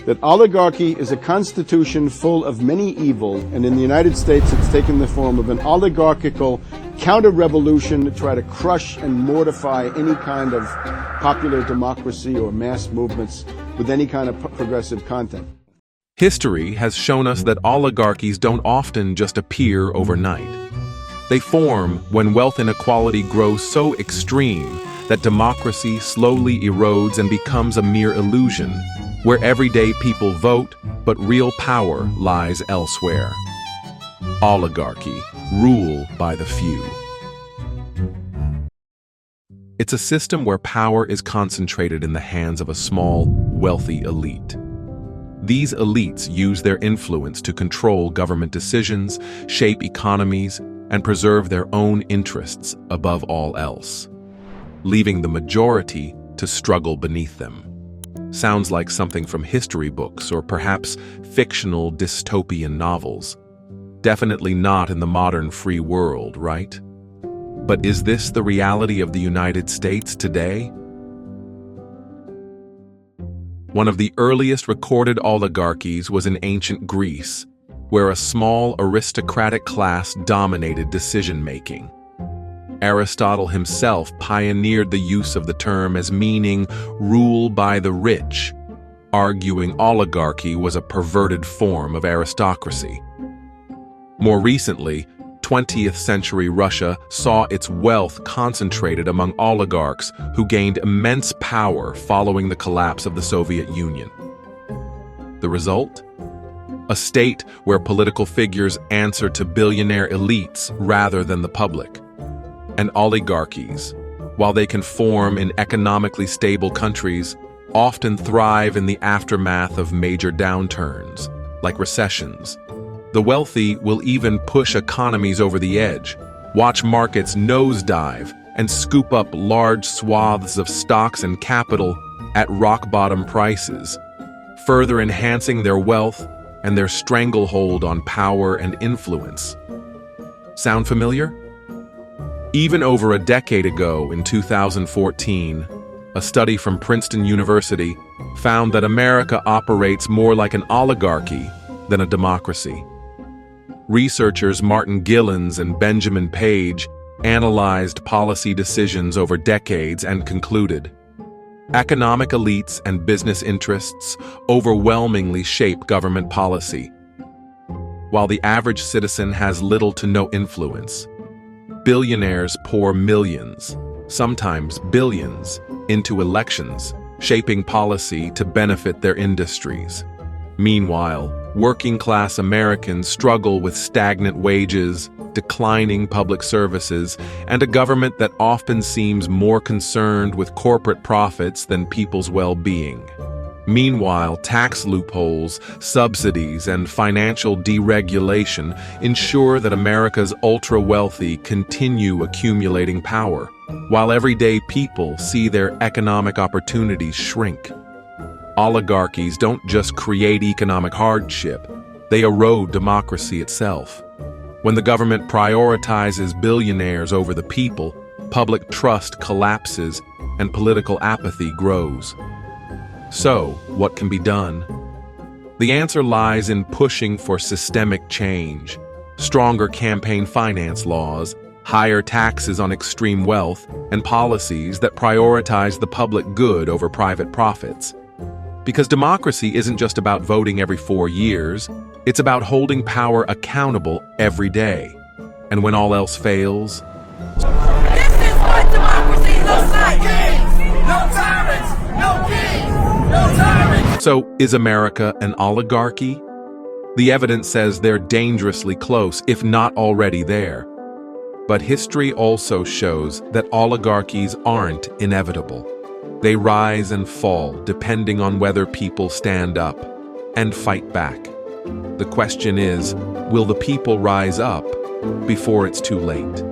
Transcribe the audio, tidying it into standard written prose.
that oligarchy is a constitution full of many evil, and in the United States it's taken the form of an oligarchical counter-revolution to try to crush and mortify any kind of popular democracy or mass movements with any kind of progressive content. History has shown us that oligarchies don't often just appear overnight. They form when wealth inequality grows so extreme that democracy slowly erodes and becomes a mere illusion, where everyday people vote, but real power lies elsewhere. Oligarchy, rule by the few. It's a system where power is concentrated in the hands of a small, wealthy elite. These elites use their influence to control government decisions, shape economies, and preserve their own interests above all else, leaving the majority to struggle beneath them. Sounds like something from history books or perhaps fictional dystopian novels. Definitely not in the modern free world, right? But is this the reality of the United States today? One of the earliest recorded oligarchies was in ancient Greece, where a small aristocratic class dominated decision-making. Aristotle himself pioneered the use of the term as meaning rule by the rich, arguing oligarchy was a perverted form of aristocracy. More recently, 20th century Russia saw its wealth concentrated among oligarchs who gained immense power following the collapse of the Soviet Union. The result? A state where political figures answer to billionaire elites rather than the public. And oligarchies, while they can form in economically stable countries, often thrive in the aftermath of major downturns, like recessions. The wealthy will even push economies over the edge, watch markets nosedive, and scoop up large swaths of stocks and capital at rock-bottom prices, further enhancing their wealth and their stranglehold on power and influence. Sound familiar? Even over a decade ago, in 2014, a study from Princeton University found that America operates more like an oligarchy than a democracy. Researchers Martin Gilens and Benjamin Page analyzed policy decisions over decades and concluded, economic elites and business interests overwhelmingly shape government policy, while the average citizen has little to no influence. Billionaires pour millions, sometimes billions, into elections, shaping policy to benefit their industries. Meanwhile, working-class Americans struggle with stagnant wages, declining public services, and a government that often seems more concerned with corporate profits than people's well-being. Meanwhile, tax loopholes, subsidies, and financial deregulation ensure that America's ultra-wealthy continue accumulating power, while everyday people see their economic opportunities shrink. Oligarchies don't just create economic hardship, they erode democracy itself. When the government prioritizes billionaires over the people, public trust collapses and political apathy grows. So, what can be done? The answer lies in pushing for systemic change, stronger campaign finance laws, higher taxes on extreme wealth, and policies that prioritize the public good over private profits. Because democracy isn't just about voting every 4 years, it's about holding power accountable every day. And when all else fails, this is what democracy looks like! No tyrants! No kings! No tyrants! So, is America an oligarchy? The evidence says they're dangerously close, if not already there. But history also shows that oligarchies aren't inevitable. They rise and fall depending on whether people stand up and fight back. The question is, will the people rise up before it's too late?